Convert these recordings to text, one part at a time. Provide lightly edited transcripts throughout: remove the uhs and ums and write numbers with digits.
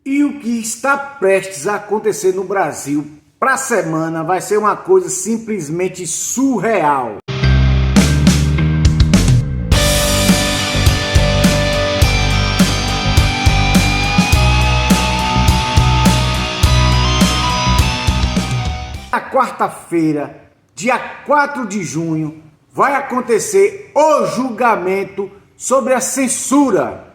E o que está prestes a acontecer no Brasil para a semana vai ser uma coisa simplesmente surreal. Na quarta-feira, dia 4 de junho, vai acontecer o julgamento sobre a censura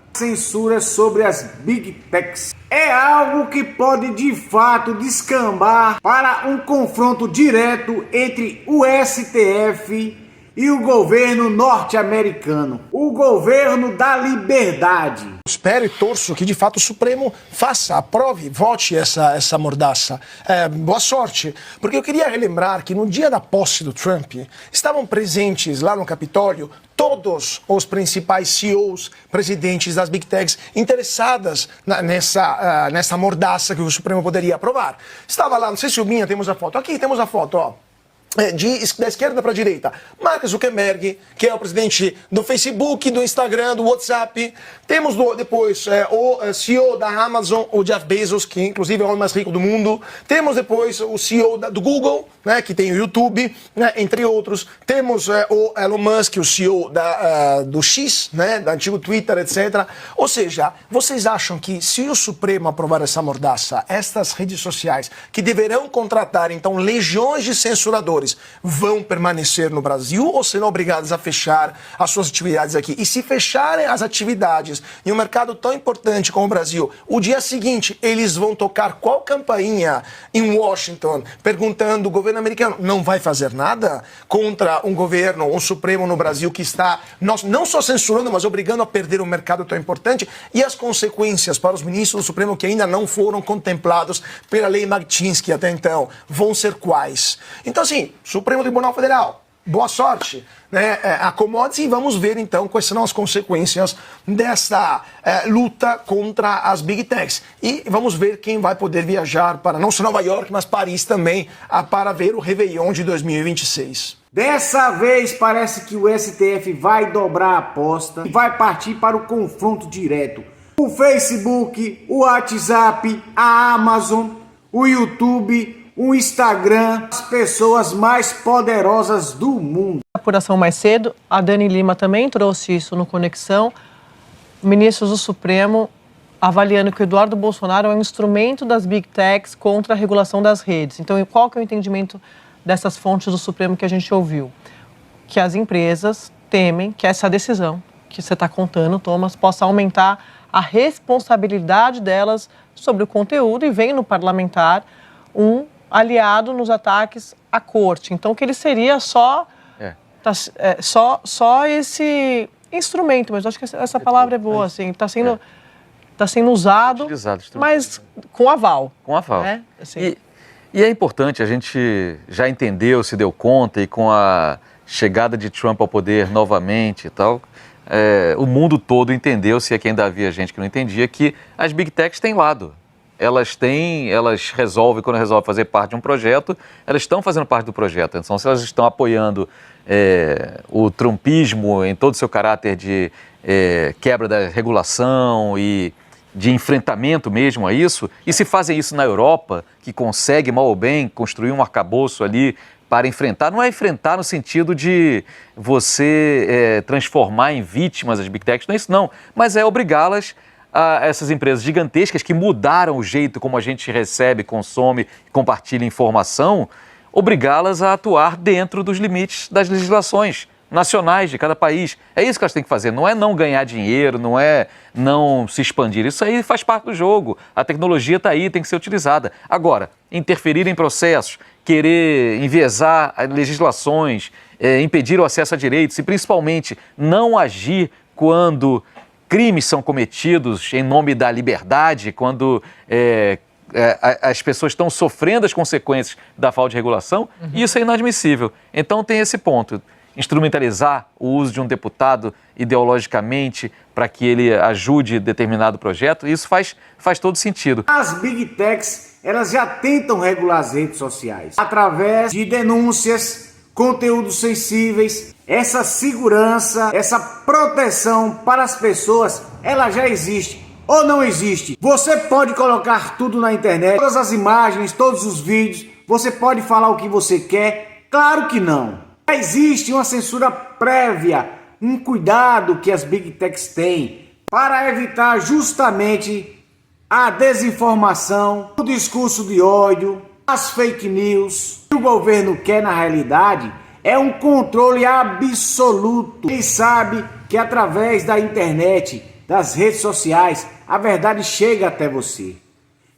sobre as Big Techs. É algo que pode de fato descambar para um confronto direto entre o STF e o governo norte-americano, o governo da liberdade. Espero e torço que de fato o Supremo faça, aprove, vote essa mordaça. Boa sorte, porque eu queria relembrar que no dia da posse do Trump estavam presentes lá no Capitólio todos os principais CEOs, presidentes das Big Techs interessadas nessa mordaça que o Supremo poderia aprovar. Estava lá, não sei se o Minha temos a foto. Aqui temos a foto, ó. Da esquerda para a direita, Mark Zuckerberg, que é o presidente do Facebook, do Instagram, do WhatsApp. Temos depois o CEO da Amazon, o Jeff Bezos, que inclusive é o homem mais rico do mundo. Temos depois o CEO do Google, né, que tem o YouTube, né, entre outros. Temos o Elon Musk, o CEO do X, né, do antigo Twitter, etc. Ou seja, vocês acham que se o Supremo aprovar essa mordaça, estas redes sociais, que deverão contratar então legiões de censuradores, vão permanecer no Brasil ou serão obrigadas a fechar as suas atividades aqui? E se fecharem as atividades em um mercado tão importante como o Brasil, o dia seguinte eles vão tocar qual campainha em Washington perguntando: o governo americano não vai fazer nada contra um governo, um Supremo no Brasil que está não só censurando, mas obrigando a perder um mercado tão importante? E as consequências para os ministros do Supremo que ainda não foram contemplados pela lei Magnitsky até então vão ser quais? Então, assim, Supremo Tribunal Federal, boa sorte, né? Acomode-se e vamos ver então quais serão as consequências dessa luta contra as Big Techs. E vamos ver quem vai poder viajar para não só Nova York, mas Paris também, para ver o Réveillon de 2026. Dessa vez parece que o STF vai dobrar a aposta e vai partir para o confronto direto. O Facebook, o WhatsApp, a Amazon, o YouTube, o Instagram, as pessoas mais poderosas do mundo. Apuração mais cedo, a Dani Lima também trouxe isso no Conexão. Ministros do Supremo avaliando que o Eduardo Bolsonaro é um instrumento das Big Techs contra a regulação das redes. Então, qual que é o entendimento dessas fontes do Supremo que a gente ouviu? Que as empresas temem que essa decisão que você está contando, Thomas, possa aumentar a responsabilidade delas sobre o conteúdo e vem no parlamentar um aliado nos ataques à corte. Então, que ele seria só esse instrumento, mas acho que essa palavra é boa, assim, está sendo usado, mas com aval. Com aval. Né? Assim. E é importante, a gente já entendeu, se deu conta, e com a chegada de Trump ao poder novamente e tal, o mundo todo entendeu, se é que ainda havia gente que não entendia, que as Big Techs têm lado. Elas resolvem, quando resolvem fazer parte de um projeto, elas estão fazendo parte do projeto. Então, se elas estão apoiando o trumpismo em todo o seu caráter de quebra da regulação e de enfrentamento mesmo a isso, e se fazem isso na Europa, que consegue, mal ou bem, construir um arcabouço ali para enfrentar, não é enfrentar no sentido de você transformar em vítimas as Big Techs, não é isso não, mas é obrigá-las a essas empresas gigantescas que mudaram o jeito como a gente recebe, consome, compartilha informação, obrigá-las a atuar dentro dos limites das legislações nacionais de cada país. É isso que elas têm que fazer, não é não ganhar dinheiro, não é não se expandir. Isso aí faz parte do jogo. A tecnologia está aí, tem que ser utilizada. Agora, interferir em processos, querer enviesar legislações, impedir o acesso a direitos e principalmente não agir quando crimes são cometidos em nome da liberdade, quando as pessoas estão sofrendo as consequências da falta de regulação, isso é inadmissível. Então tem esse ponto. Instrumentalizar o uso de um deputado ideologicamente para que ele ajude determinado projeto, isso faz todo sentido. As Big Techs, elas já tentam regular as redes sociais através de denúncias, conteúdos sensíveis. Essa segurança, essa proteção para as pessoas, ela já existe. ou não existe? Você pode colocar tudo na internet, todas as imagens, todos os vídeos, você pode falar o que você quer? Claro que não. Existe uma censura prévia, um cuidado que as Big Techs têm para evitar justamente a desinformação, o discurso de ódio, as fake news. O que o governo quer na realidade é um controle absoluto. Ele sabe que através da internet, das redes sociais, a verdade chega até você.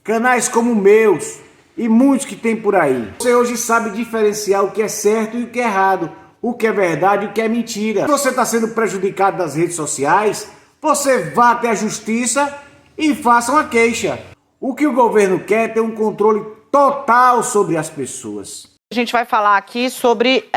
Canais como meus e muitos que tem por aí. Você hoje sabe diferenciar o que é certo e o que é errado, o que é verdade e o que é mentira. Se você está sendo prejudicado nas redes sociais, você vá até a justiça e faça uma queixa. O que o governo quer é ter um controle total sobre as pessoas. A gente vai falar aqui sobre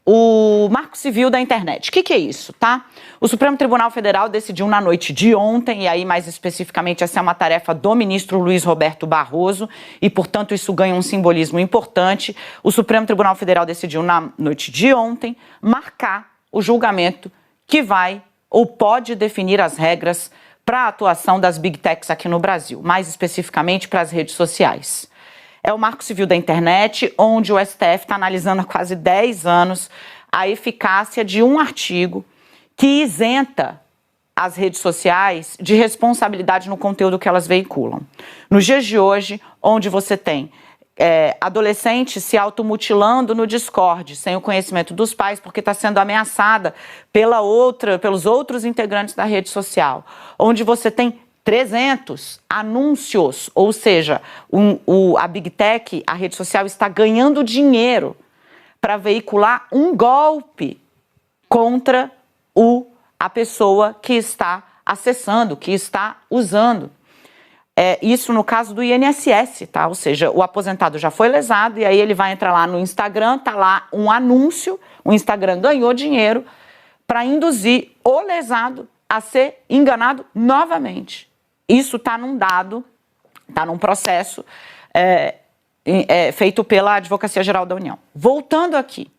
o Marco Civil da internet. O que é isso, tá? O Supremo Tribunal Federal decidiu na noite de ontem, e aí mais especificamente essa é uma tarefa do ministro Luiz Roberto Barroso, e portanto isso ganha um simbolismo importante. O Supremo Tribunal Federal decidiu na noite de ontem marcar o julgamento que vai ou pode definir as regras para a atuação das Big Techs aqui no Brasil, mais especificamente para as redes sociais. É o Marco Civil da Internet, onde o STF está analisando há quase 10 anos a eficácia de um artigo que isenta as redes sociais de responsabilidade no conteúdo que elas veiculam. Nos dias de hoje, onde você tem adolescentes se automutilando no Discord, sem o conhecimento dos pais, porque está sendo ameaçada pelos outros integrantes da rede social, onde você tem 300 anúncios, ou seja, a Big Tech, a rede social, está ganhando dinheiro para veicular um golpe contra a pessoa que está acessando, que está usando. Isso no caso do INSS, tá? Ou seja, o aposentado já foi lesado e aí ele vai entrar lá no Instagram, tá lá um anúncio, o Instagram ganhou dinheiro para induzir o lesado a ser enganado novamente. Isso está num dado, está num processo feito pela Advocacia Geral da União. Voltando aqui,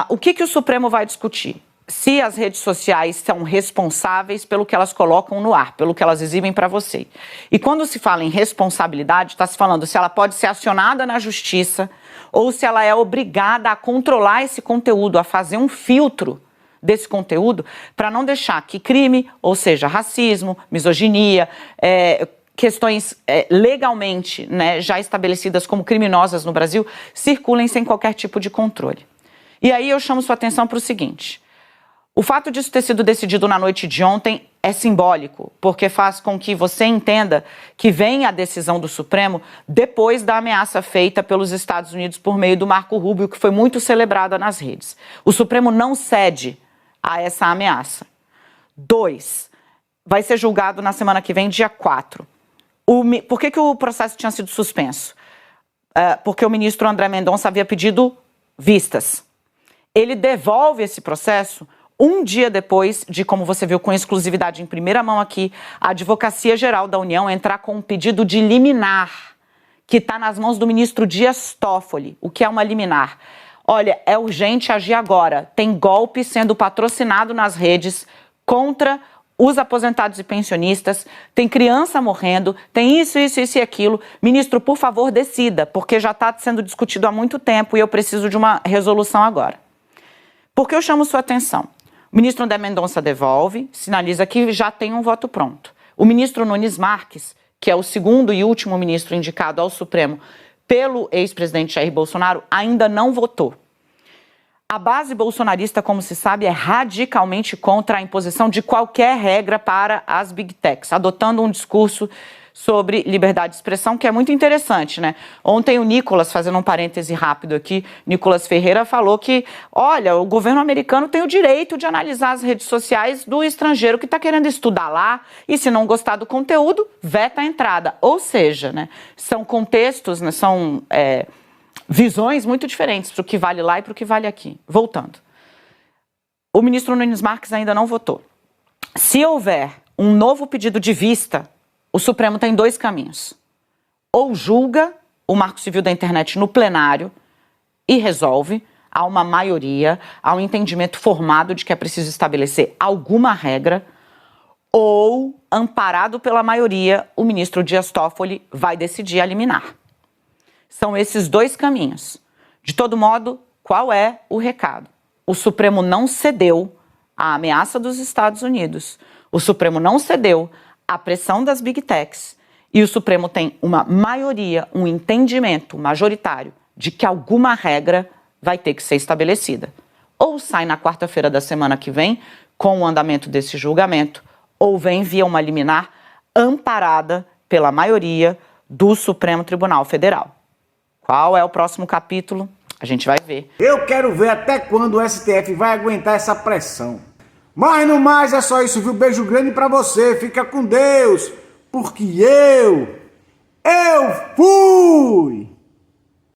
o que o Supremo vai discutir? Se as redes sociais são responsáveis pelo que elas colocam no ar, pelo que elas exibem para você. E quando se fala em responsabilidade, está se falando se ela pode ser acionada na justiça ou se ela é obrigada a controlar esse conteúdo, a fazer um filtro desse conteúdo para não deixar que crime, ou seja, racismo, misoginia, questões legalmente, né, já estabelecidas como criminosas no Brasil, circulem sem qualquer tipo de controle. E aí eu chamo sua atenção para o seguinte: o fato disso ter sido decidido na noite de ontem é simbólico, porque faz com que você entenda que vem a decisão do Supremo depois da ameaça feita pelos Estados Unidos por meio do Marco Rubio, que foi muito celebrada nas redes. O Supremo não cede a essa ameaça. 2, vai ser julgado na semana que vem, dia 4. Por que o processo tinha sido suspenso? Porque o ministro André Mendonça havia pedido vistas. Ele devolve esse processo um dia depois de, como você viu com exclusividade em primeira mão aqui, a Advocacia Geral da União entrar com um pedido de liminar, que está nas mãos do ministro Dias Toffoli. O que é uma liminar? Olha, é urgente agir agora. Tem golpe sendo patrocinado nas redes contra os aposentados e pensionistas, tem criança morrendo, tem isso e aquilo. Ministro, por favor, decida, porque já está sendo discutido há muito tempo e eu preciso de uma resolução agora. Por que eu chamo sua atenção? O ministro André Mendonça devolve, sinaliza que já tem um voto pronto. O ministro Nunes Marques, que é o segundo e último ministro indicado ao Supremo pelo ex-presidente Jair Bolsonaro, ainda não votou. A base bolsonarista, como se sabe, é radicalmente contra a imposição de qualquer regra para as Big Techs, adotando um discurso sobre liberdade de expressão, que é muito interessante, né? Ontem o Nicolas, fazendo um parêntese rápido aqui, Nicolas Ferreira falou que, olha, o governo americano tem o direito de analisar as redes sociais do estrangeiro que está querendo estudar lá e, se não gostar do conteúdo, veta a entrada. Ou seja, né, são contextos, né, são visões muito diferentes para o que vale lá e para o que vale aqui. Voltando. O ministro Nunes Marques ainda não votou. Se houver um novo pedido de vista, o Supremo tem 2 caminhos. Ou julga o Marco Civil da Internet no plenário e resolve, há uma maioria, há um entendimento formado de que é preciso estabelecer alguma regra, ou amparado pela maioria, o ministro Dias Toffoli vai decidir a liminar. São esses dois caminhos. De todo modo, qual é o recado? O Supremo não cedeu à ameaça dos Estados Unidos. O Supremo não cedeu à pressão das Big Techs. E o Supremo tem uma maioria, um entendimento majoritário de que alguma regra vai ter que ser estabelecida. Ou sai na quarta-feira da semana que vem, com o andamento desse julgamento, ou vem via uma liminar amparada pela maioria do Supremo Tribunal Federal. Qual é o próximo capítulo? A gente vai ver. Eu quero ver até quando o STF vai aguentar essa pressão. Mas no mais é só isso, viu? Beijo grande pra você. Fica com Deus. Porque eu fui!